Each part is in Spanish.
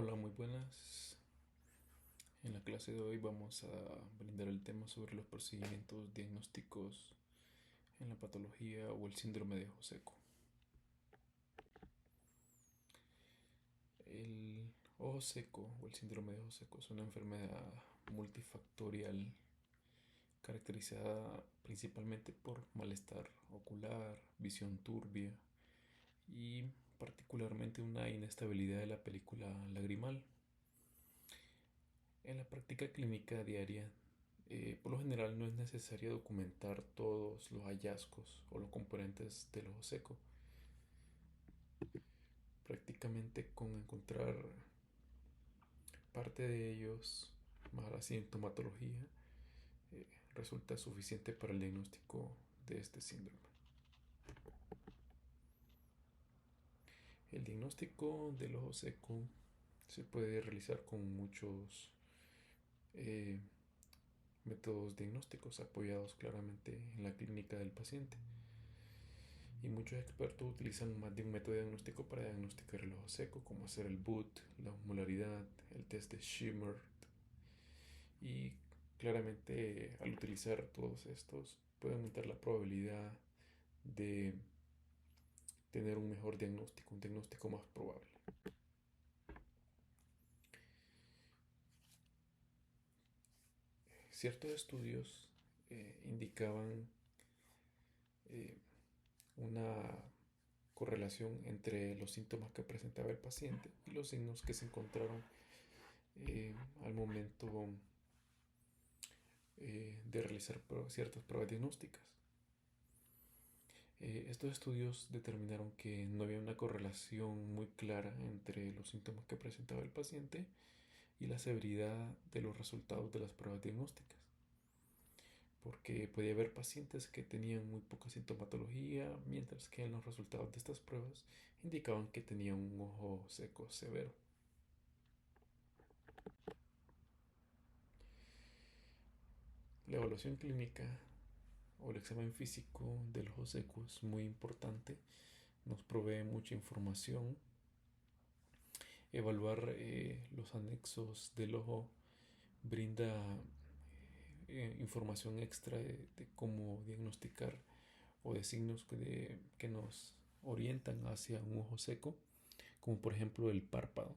Hola, muy buenas. En la clase de hoy vamos a brindar el tema sobre los procedimientos diagnósticos en la patología o el síndrome de ojo seco. El ojo seco o el síndrome de ojo seco es una enfermedad multifactorial caracterizada principalmente por malestar ocular, visión turbia y particularmente una inestabilidad de la película lagrimal. En la práctica clínica diaria, por lo general no es necesario documentar todos los hallazgos o los componentes del ojo seco. Prácticamente con encontrar parte de ellos, más la sintomatología, eh, resulta suficiente para el diagnóstico de este síndrome. El diagnóstico del ojo seco se puede realizar con muchos eh, métodos diagnósticos apoyados claramente en la clínica del paciente. Y muchos expertos utilizan más de un método diagnóstico para diagnosticar el ojo seco, como hacer el BUT, la osmolaridad, el test de Schirmer. Y claramente al utilizar todos estos puede aumentar la probabilidad de tener un mejor diagnóstico, un diagnóstico más probable. Ciertos estudios indicaban eh, una correlación entre los síntomas que presentaba el paciente y los signos que se encontraron al momento de realizar ciertas pruebas diagnósticas. Estos estudios determinaron que no había una correlación muy clara entre los síntomas que presentaba el paciente y la severidad de los resultados de las pruebas diagnósticas, porque podía haber pacientes que tenían muy poca sintomatología, mientras que en los resultados de estas pruebas indicaban que tenían un ojo seco severo. La evaluación clínica o el examen físico del ojo seco es muy importante, nos provee mucha información. Evaluar los anexos del ojo brinda información extra de cómo diagnosticar o de signos que nos orientan hacia un ojo seco, como por ejemplo el párpado.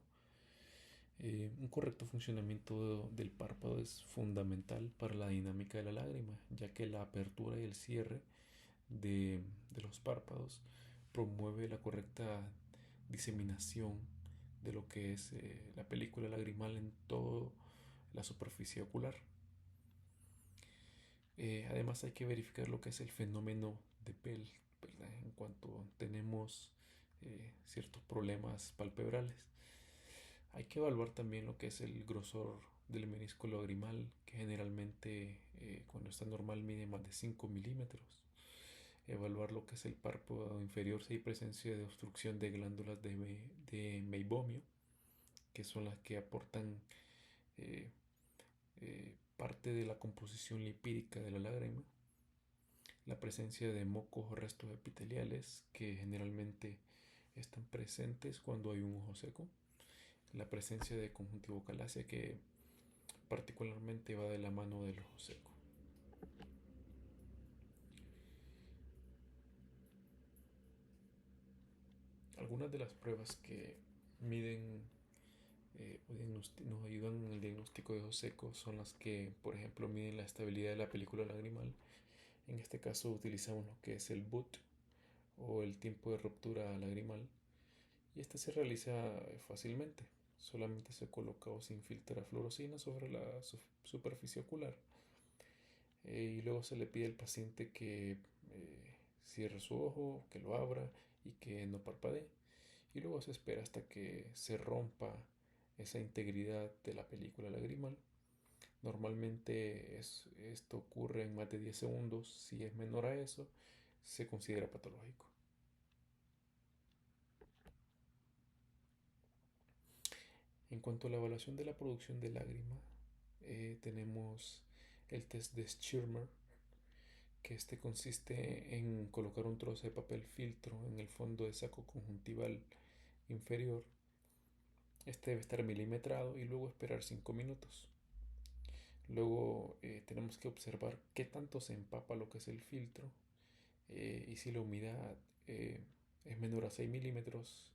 Un correcto funcionamiento del párpado es fundamental para la dinámica de la lágrima, ya que la apertura y el cierre de los párpados promueve la correcta diseminación de lo que es la película lagrimal en toda la superficie ocular. Además hay que verificar lo que es el fenómeno de Bell, ¿verdad? En cuanto tenemos ciertos problemas palpebrales. Hay que evaluar también lo que es el grosor del menisco lagrimal, que generalmente cuando está normal mide más de 5 milímetros. Evaluar lo que es el párpado inferior si hay presencia de obstrucción de glándulas de meibomio, que son las que aportan eh, parte de la composición lipídica de la lágrima. La presencia de mocos o restos epiteliales que generalmente están presentes cuando hay un ojo seco. La presencia de conjuntivocalácea que particularmente va de la mano del ojo seco. Algunas de las pruebas que miden nos ayudan en el diagnóstico de ojo seco son las que, por ejemplo, miden la estabilidad de la película lagrimal. En este caso utilizamos lo que es el BUT o el tiempo de ruptura lagrimal, y este se realiza fácilmente. Solamente se coloca o se infiltra fluorocina sobre la superficie ocular y luego se le pide al paciente que cierre su ojo, que lo abra y que no parpadee. Y luego se espera hasta que se rompa esa integridad de la película lagrimal. Normalmente esto ocurre en más de 10 segundos. Si es menor a eso, se considera patológico. En cuanto a la evaluación de la producción de lágrima, tenemos el test de Schirmer, que este consiste en colocar un trozo de papel filtro en el fondo del saco conjuntival inferior Este debe estar milimetrado y luego esperar 5 minutos. Luego tenemos que observar qué tanto se empapa lo que es el filtro, y si la humedad es menor a 6 milímetros,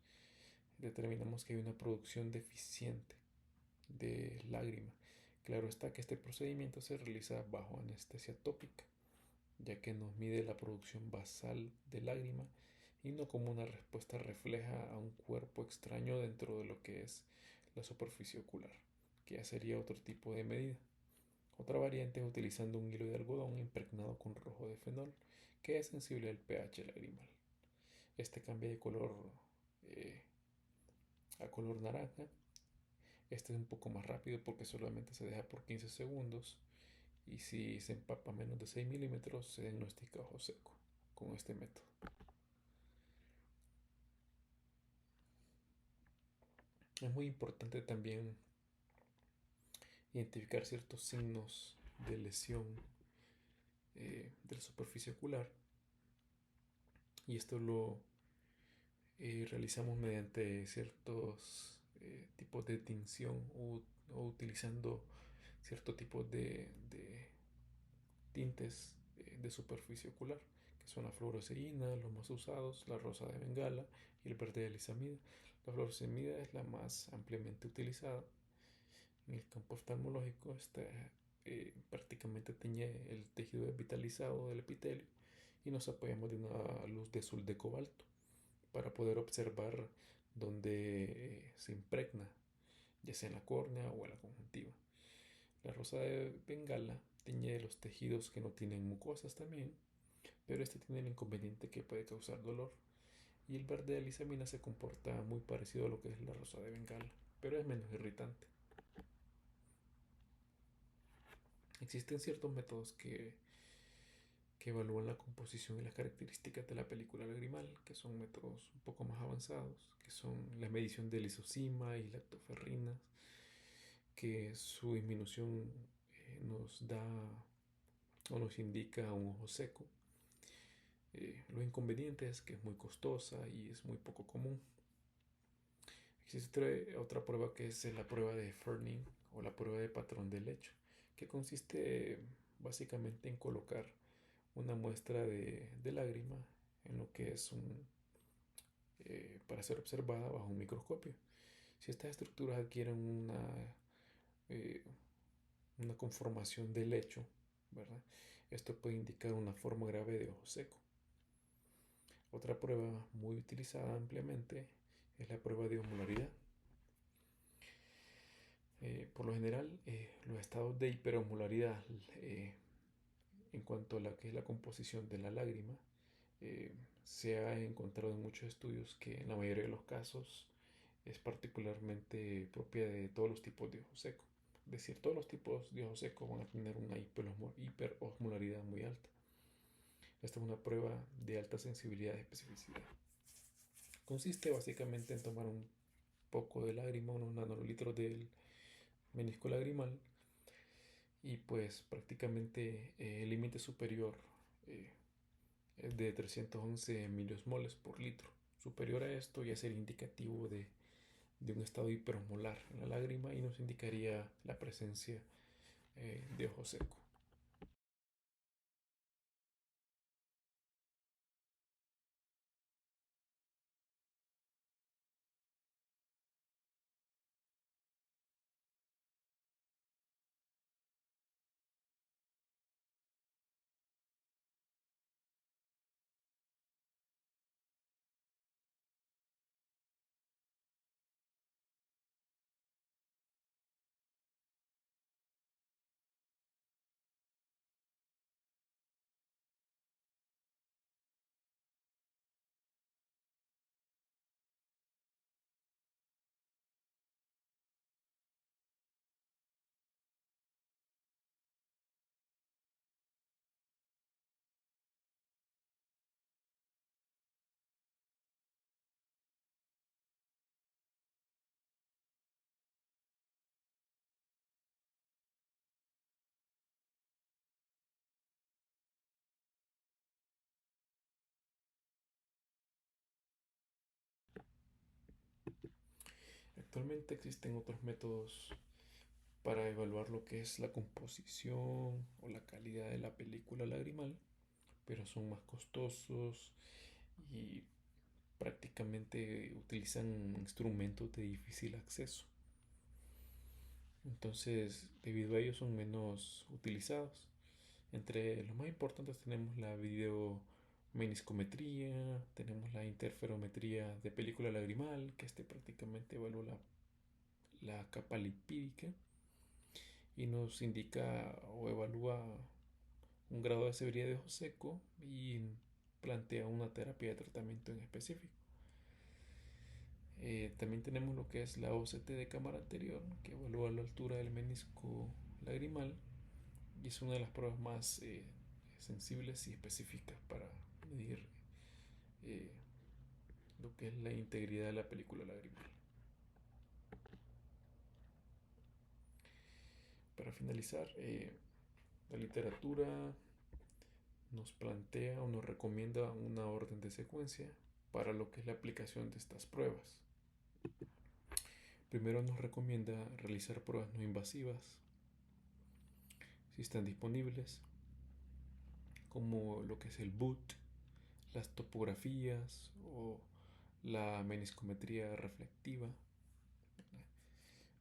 determinamos que hay una producción deficiente de lágrima. Claro está que este procedimiento se realiza bajo anestesia tópica, ya que nos mide la producción basal de lágrima y no como una respuesta refleja a un cuerpo extraño dentro de lo que es la superficie ocular, que ya sería otro tipo de medida. Otra variante es utilizando un hilo de algodón impregnado con rojo de fenol, que es sensible al pH lagrimal. Este cambia de color eh, a color naranja. Este es un poco más rápido porque solamente se deja por 15 segundos, y si se empapa menos de 6 milímetros se diagnostica ojo seco con este método. Es muy importante también identificar ciertos signos de lesión de la superficie ocular, y esto lo realizamos mediante ciertos tipos de tinción o utilizando cierto tipo de tintes de superficie ocular, que son la fluoresceína, los más usados, la rosa de Bengala y el verde de lisamida. La fluoresceína es la más ampliamente utilizada en el campo oftalmológico. Esta prácticamente tiñe el tejido vitalizado del epitelio, y nos apoyamos de una luz de azul de cobalto para poder observar dónde se impregna, ya sea en la córnea o en la conjuntiva. La rosa de Bengala tiñe los tejidos que no tienen mucosas también, pero este tiene el inconveniente que puede causar dolor. Y el verde de lisamina se comporta muy parecido a lo que es la rosa de Bengala, pero es menos irritante. Existen ciertos métodos que evalúan la composición y las características de la película lagrimal, que son métodos un poco más avanzados, que son la medición de lisosima y lactoferrinas, que su disminución nos da o nos indica un ojo seco. Los inconvenientes es que es muy costosa y es muy poco común. Existe otra prueba que es la prueba de Ferning o la prueba de patrón de lecho, que consiste básicamente en colocar una muestra de lágrima en lo que es para ser observada bajo un microscopio. Si estas estructuras adquieren eh, una conformación de lecho, ¿verdad? Esto puede indicar una forma grave de ojo seco. Otra prueba muy utilizada ampliamente es la prueba de osmolaridad. Por lo general, los estados de hiperosmolaridad en cuanto a la que es la composición de la lágrima, eh, se ha encontrado en muchos estudios que en la mayoría de los casos es particularmente propia de todos los tipos de ojo seco. Es decir, todos los tipos de ojo seco van a tener una hiperosmolaridad muy alta. Esta es una prueba de alta sensibilidad y especificidad. Consiste básicamente en tomar un poco de lágrima, unos nanolitros del menisco lagrimal, y pues prácticamente el límite superior eh, es de 311 miliosmoles por litro. Superior a esto ya sería indicativo de un estado hiperosmolar en la lágrima y nos indicaría la presencia de ojo seco. Actualmente existen otros métodos para evaluar lo que es la composición o la calidad de la película lagrimal, pero son más costosos y prácticamente utilizan instrumentos de difícil acceso. Entonces, debido a ello son menos utilizados. Entre los más importantes tenemos la videomeniscometría, tenemos la interferometría de película lagrimal, que prácticamente evalúa la capa lipídica y nos indica o evalúa un grado de severidad de ojo seco y plantea una terapia de tratamiento en específico. También tenemos lo que es la OCT de cámara anterior, que evalúa la altura del menisco lagrimal y es una de las pruebas más sensibles y específicas para medir eh, lo que es la integridad de la película lagrimal. Para finalizar, la literatura nos plantea o nos recomienda una orden de secuencia para lo que es la aplicación de estas pruebas. Primero nos recomienda realizar pruebas no invasivas, si están disponibles, como lo que es el boot, las topografías o la meniscometría reflectiva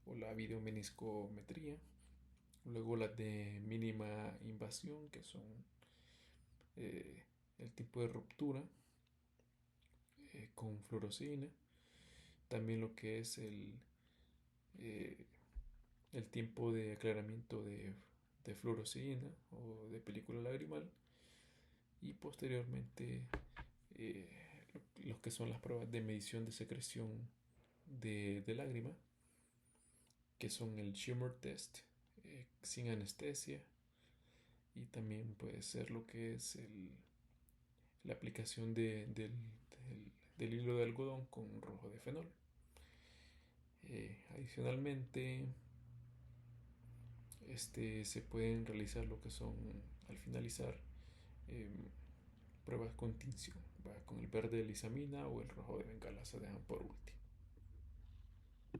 o la videomeniscometría. Luego las de mínima invasión, que son el tipo de ruptura con fluoroscina. También lo que es eh, el tiempo de aclaramiento de fluoroscina o de película lagrimal. Y posteriormente eh, lo que son las pruebas de medición de secreción de lágrima, que son el Schirmer test sin anestesia, y también puede ser lo que es la aplicación del hilo de algodón con rojo de fenol. Adicionalmente, se pueden realizar lo que son, al finalizar, eh, pruebas con tinción, con el verde de lisamina o el rojo de bengala se dejan por último.